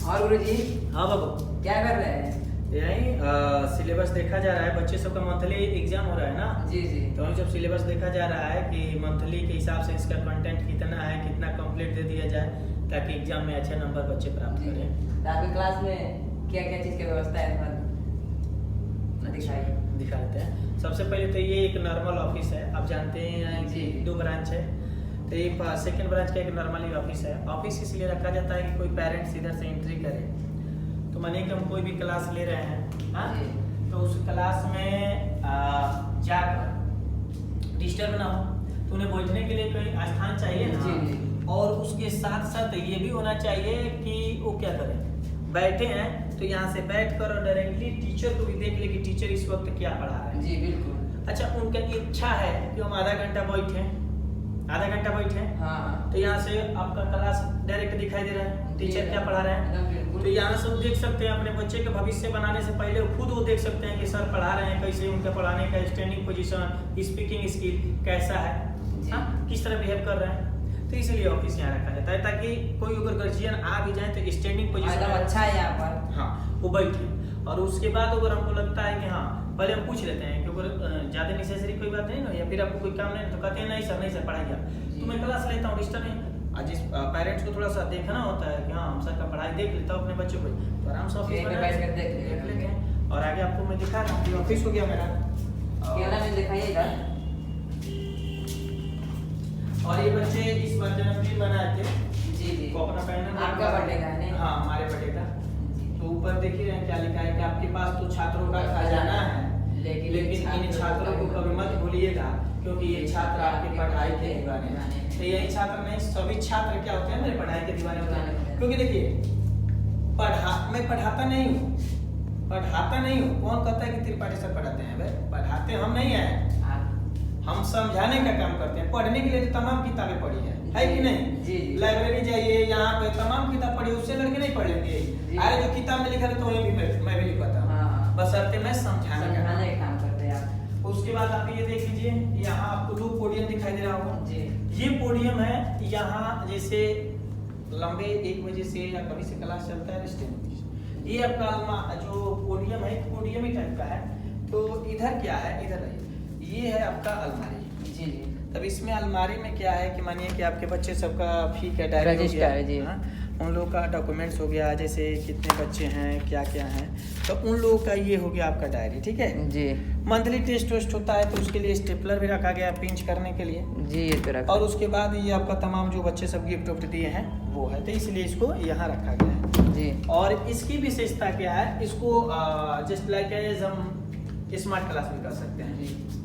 और गुरुजी हाँ बाबू, क्या कर रहे हैं? यही सिलेबस देखा जा रहा है। बच्चे सबका मंथली एग्जाम हो रहा है ना, जी जी। तो हम जब सिलेबस देखा जा रहा है कि मंथली के हिसाब से इसका कंटेंट कितना है, कितना कंप्लीट दे दिया जाए ताकि एग्जाम में अच्छे नंबर बच्चे प्राप्त जी। करें। तो आपकी क्लास में क्या क्या चीज़ की व्यवस्था है थोड़ा दिखाइए। दिखा देते हैं। सबसे पहले तो ये एक नॉर्मल ऑफिस है, आप जानते हैं कि जी। 2 ब्रांच है। तो ये सेकंड ब्रांच का एक नॉर्मली ऑफिस है। ऑफिस इसलिए रखा जाता है कि कोई पेरेंट्स इधर से एंट्री करे, तो मानिए कि हम कोई भी क्लास ले रहे हैं, हाँ, जी। तो उस क्लास में जाकर डिस्टर्ब ना हो, तो उन्हें बैठने के लिए कोई स्थान चाहिए ना। जी, जी। और उसके साथ साथ ये भी होना चाहिए कि वो क्या करें, बैठे हैं तो यहाँ से बैठ कर और डायरेक्टली टीचर को भी देख ले कि टीचर इस वक्त क्या पढ़ा रहे हैं। जी बिल्कुल। अच्छा, उनका इच्छा है कि हम आधा घंटा बैठे, हाँ। तो यहाँ से आपका क्लास डायरेक्ट दिखाई दे रहा है, टीचर जी, क्या पढ़ा रहे हैं। एकदम बिल्कुल। तो यहाँ से देख सकते हैं अपने बच्चे के भविष्य बनाने से पहले खुद वो देख सकते हैं कि सर पढ़ा रहे हैं कैसे, उनका पढ़ाने का स्टैंडिंग पोजीशन, स्पीकिंग स्किल कैसा है, जी। हाँ, किस तरह बिहेव कर रहे हैं। तो इसलिए ऑफिस यहाँ रखा जाता है ताकि कोई अगर गार्जियन आ भी जाए तो स्टैंडिंग पोजीशन एकदम अच्छा है यहाँ पर। हाँ, वो बैठे। और उसके बाद अगर हमको लगता है कि हाँ, पहले हम पूछ लेते हैं कि अगर ज़्यादा नेसेसरी कोई बात नहीं ना, या फिर आपको कोई काम नहीं तो कहते हैं नहीं सर पढ़ाइए आप, तो मैं क्लास लेता हूँ, डिस्टर्ब नहीं। जिस पेरेंट्स को थोड़ा सा देखना होता है कि हाँ हम सर का पढ़ाई देख लेता हूँ अपने बच्चों को, तो आराम से ऑफिस में बैठ कर देख लेते हैं। और आगे आपको मैं दिखा रहा हूँ कि ऑफिस हो गया मेरा। कैमरा में दिखाइएगा। और ये बच्चे इस बार जन्मदिन मनाए थे, जी जी। को अपना पैनल आपका बर्थडे का है नहीं? हाँ, हमारे बर्थडे का। तो ऊपर देख ही रहे हैं क्या लिखा है कि आपके पास तो छात्रों का खजाना है, लेकिन इन छात्रों को कभी मत भूलिएगा क्योंकि ये छात्र आपकी पढ़ाई के दीवाने हैं। तो यही छात्र नहीं, सभी छात्र क्या होते हैं, मेरे पढ़ाई के दीवाने होते हैं। क्योंकि देखिए, मैं पढ़ाता नहीं हूँ। कौन कहता है कि त्रिपाठी सर पढ़ाते हैं? भाई पढ़ाते हम नहीं है, हम समझाने का काम करते हैं। पढ़ने के लिए तो तमाम किताबें पढ़ी है कि नहीं? जी। लाइब्रेरी जाइए, यहाँ पे तमाम किताब पढ़ी, उससे लड़के नहीं पढ़ लेंगे। अरे जो किताब में लिखा है तो मैं भी लिख पाता हूँ, बशर्ते मैं समझाने का काम करते हैं आप। उसके बाद आप ये देख लीजिए, यहाँ आपको 2 पोडियम दिखाई दे रहा होगा। जी। ये पोडियम है, यहाँ जैसे लंबे 1 बजे से या कभी से क्लास चलता है स्टैंड, ये आपका जो पोडियम है पोडियम ही टाइप का है। तो इधर क्या है, इधर रहिए, ये है आपका अलमारी। जी जी। तब इसमें अलमारी में क्या है कि मानिए कि आपके बच्चे सबका फी का डायरी रजिस्टर है जी। हाँ, उन लोगों का डॉक्यूमेंट्स हो गया, जैसे कितने बच्चे हैं, क्या क्या हैं, तो उन लोगों का ये हो गया आपका डायरी। ठीक है जी। मंथली टेस्ट होता है तो उसके लिए स्टेपलर भी रखा गया पिंच करने के लिए जी, ये तो रखा। और उसके बाद ये आपका तमाम जो बच्चे सब गिफ्ट दिए हैं वो है, तो इसलिए इसको यहाँ रखा गया है जी। और इसकी विशेषता क्या है, इसको जस्ट लाइक एज हम स्मार्ट क्लास भी कर सकते हैं। जी।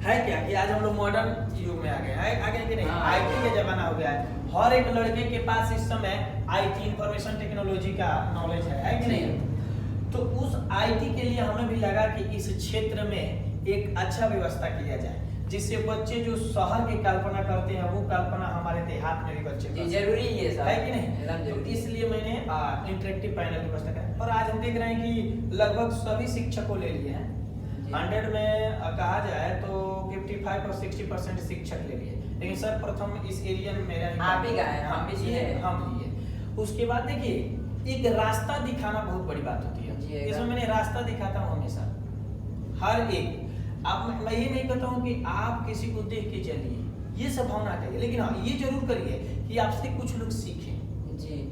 है क्या कि आज हम लोग मॉडर्न युग में आ गए हैं, आगे कि नहीं, हाँ। आईटी का जमाना हो गया है। हर एक लड़के के पास इस समय आईटी इंफॉर्मेशन टेक्नोलॉजी का नॉलेज है कि नहीं? तो उस आईटी के लिए हमें भी लगा कि इस क्षेत्र में एक अच्छा व्यवस्था किया जाए, जिससे बच्चे जो शहर की कल्पना करते हैं वो कल्पना हमारे देहात में भी बच्चे जी जरूरी है सर, है कि नहीं? तो इसलिए मैंने इंटरेक्टिव पैनल की व्यवस्था करा और आज हम देख रहे हैं कि लगभग सभी शिक्षकों ले लिए हैं। 100 में कहा जाए तो 55 और 60% शिक्षक ले लिए, लेकिन सर्वप्रथम इस एरिया में मेरा आप ही का है, हम भी लिए हैं। हम लिए। उसके बाद देखिए, एक रास्ता दिखाना बहुत बड़ी बात होती है। इसमें मैंने रास्ता दिखाता हूँ हमेशा, हर एक। अब मैं ये नहीं कहता हूँ कि आप किसी को देख के चलिए, ये सब होना चाहिए, लेकिन हाँ ये जरूर करिए कि आपसे कुछ लोग सीखें,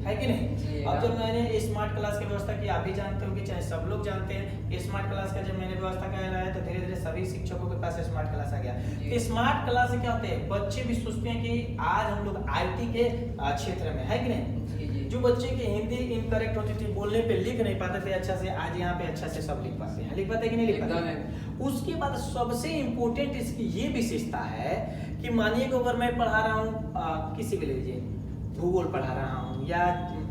है कि नहीं? अब जब मैंने स्मार्ट क्लास की व्यवस्था की, आप भी जानते हो कि चाहे सब लोग जानते हैं, स्मार्ट क्लास का जब मैंने व्यवस्था किया है तो धीरे धीरे सभी शिक्षकों के पास स्मार्ट क्लास आ गया। स्मार्ट क्लास से क्या होते हैं, बच्चे भी सोचते हैं कि आज हम लोग आईटी के क्षेत्र में, है कि नहीं? जो बच्चे की हिंदी इनकरेक्ट होती थी, बोलने पे लिख नहीं पाते थे अच्छा से, आज यहाँ पे अच्छा से सब लिख पाते हैं। लिख पाते कि नहीं लिख पाते? उसके बाद सबसे इम्पोर्टेंट इसकी ये विशेषता है कि मानिए कि अगर मैं पढ़ा रहा हूँ, किसी भी लीजिए, भूगोल पढ़ा रहा हूँ या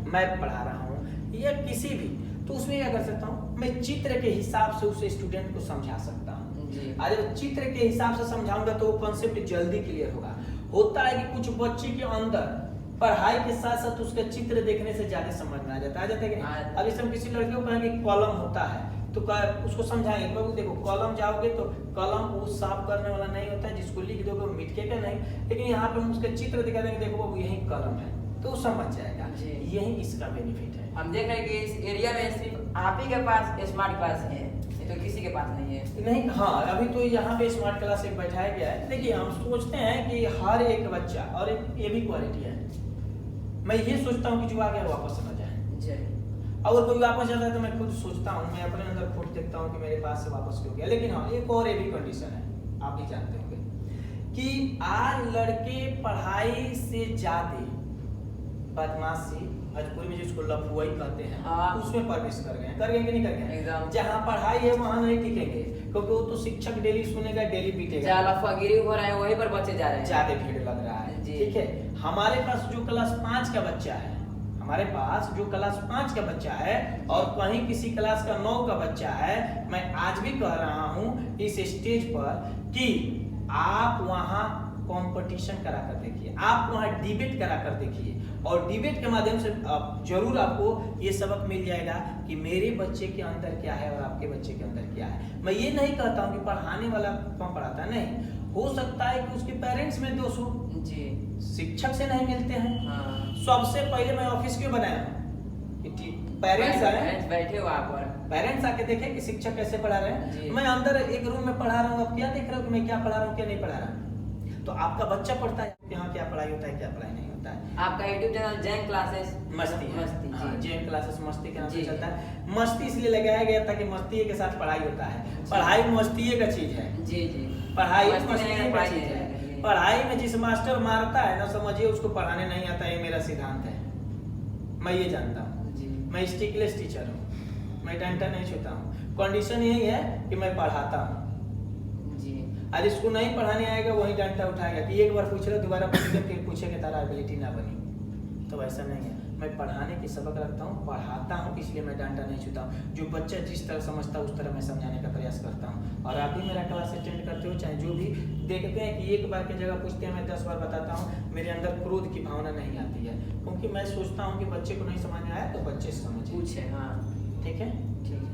मैथ पढ़ा रहा हूँ या किसी भी, तो उसमें क्या कर सकता हूँ, मैं चित्र के हिसाब से उस स्टूडेंट को समझा सकता हूँ। आज चित्र के हिसाब से समझाऊंगा तो वो कॉन्सेप्ट जल्दी क्लियर होगा। होता है कि कुछ बच्चे के अंदर पढ़ाई के साथ साथ उसका चित्र देखने से ज्यादा समझ में आ जाता है कि नहीं? अब इस हम किसी लड़के को कहेंगे कॉलम होता है तो उसको समझाएंगे, बाबू देखो कॉलम जाओगे तो कॉलम वो साफ करने वाला नहीं होता है, जिसको लिख दोगे वो मिटके का नहीं, लेकिन यहाँ पे हम उसका चित्र दिखा देंगे, देखो बाबू यही कॉलम है, तो समझ जाएगा। जी। यही इसका बेनिफिट है। हम देख रहे हैं कि इस एरिया में सिर्फ आप ही के पास स्मार्ट क्लास है, नहीं तो किसी के पास नहीं है। नहीं, हाँ, अभी तो यहाँ पे स्मार्ट क्लास एक बैठाया गया है। देखिए, हम सोचते हैं कि हर एक बच्चा, और ये भी क्वालिटी है, मैं ये सोचता हूँ कि जो आ गया वापस न जाए। जी। अगर कोई वापस जाता है तो मैं खुद सोचता हूँ, मैं अपने अंदर खुद देखता हूँ कि मेरे पास से वापस क्यों गया। लेकिन हाँ, एक और ये भी कंडीशन है, आप भी जानते होंगे कि आज लड़के पढ़ाई से ज्यादा बदमाशी, भोजपुरी में जिसको लफुआई कहते हैं, हाँ। उसमें प्रवेश कर गए कि नहीं कर गए? एकदम। जहाँ पढ़ाई है वहाँ नहीं टिकेंगे, क्योंकि वो तो शिक्षक डेली सुनेगा, डेली पीटेगा, जहाँ लफागिरी हो रहा है वहीं पर बच्चे जा रहे हैं, ज्यादा भीड़ लग रहा है। जी। ठीक है, हमारे पास जो क्लास 5 का बच्चा है, हमारे पास जो क्लास 5 का बच्चा है और कहीं किसी क्लास का 9 का बच्चा है, मैं आज भी कह रहा हूँ इस स्टेज पर कि आप वहाँ कंपटीशन करा कर देखिए, आप वहाँ डिबेट करा कर देखिए, और डिबेट के माध्यम से जरूर आपको ये सबक मिल जाएगा कि मेरे बच्चे के अंदर क्या है और आपके बच्चे के अंदर क्या है। मैं ये नहीं कहता हूँ कि पढ़ाने वाला कम पढ़ाता, नहीं, हो सकता है कि उसके पेरेंट्स में दोष हो, जी, शिक्षक से नहीं मिलते हैं। हाँ। सबसे पहले मैं ऑफिस क्यों बनाया कि पेरेंट्स आए, बैठे हो आप और पेरेंट्स आके देखे कि शिक्षक कैसे पढ़ा रहे जी। हैं। मैं अंदर एक रूम में पढ़ा रहा हूँ, आप क्या देख रहे हो कि मैं क्या पढ़ा रहा हूँ क्या नहीं पढ़ा रहा हूँ। तो आपका बच्चा पढ़ता है कि हाँ क्या पढ़ाई होता है क्या पढ़ाई नहीं होता है। आपका यूट्यूब चैनल जैन क्लासेस मस्ती है। मस्ती, हाँ, जी। जैन क्लासेस मस्ती के नाम से जी। चलता है। मस्ती इसलिए लगाया गया था कि मस्ती के साथ पढ़ाई होता है। पढ़ाई मस्ती का चीज है। जी जी। पढ़ाई मस्ती मस्ती नहीं, का पढ़ाई चीज नहीं है। है। पढ़ाई में जिस मास्टर मारता है ना, समझिए उसको पढ़ाने नहीं आता, ये मेरा सिद्धांत है। मैं ये जानता हूँ, जी। मैं स्टिकलेस टीचर हूँ, मैं डंडा नहीं छूता हूँ। कंडीशन यही है कि मैं पढ़ाता हूँ, जी। और इसको नहीं पढ़ाने आएगा वही डंडा उठाएगा कि एक बार पूछ लो, दोबारा पूछेगा, फिर पूछेगा तारा एबिलिटी ना बनी। तो ऐसा नहीं है, मैं पढ़ाने की सबक रखता हूँ, पढ़ाता हूँ, इसलिए मैं डांटा नहीं छूता हूँ। जो बच्चा जिस तरह समझता है उस तरह मैं समझाने का प्रयास करता हूँ। और आप भी मेरा क्लास अटेंड करते हो, चाहे जो भी देखते हैं कि एक बार की जगह पूछते हैं, मैं 10 बार बताता हूँ, मेरे अंदर क्रोध की भावना नहीं आती है, क्योंकि मैं सोचता हूँ कि बच्चे को नहीं समझ में आया तो बच्चे से समझे। पूछे, हाँ। ठीक है। ठीक है।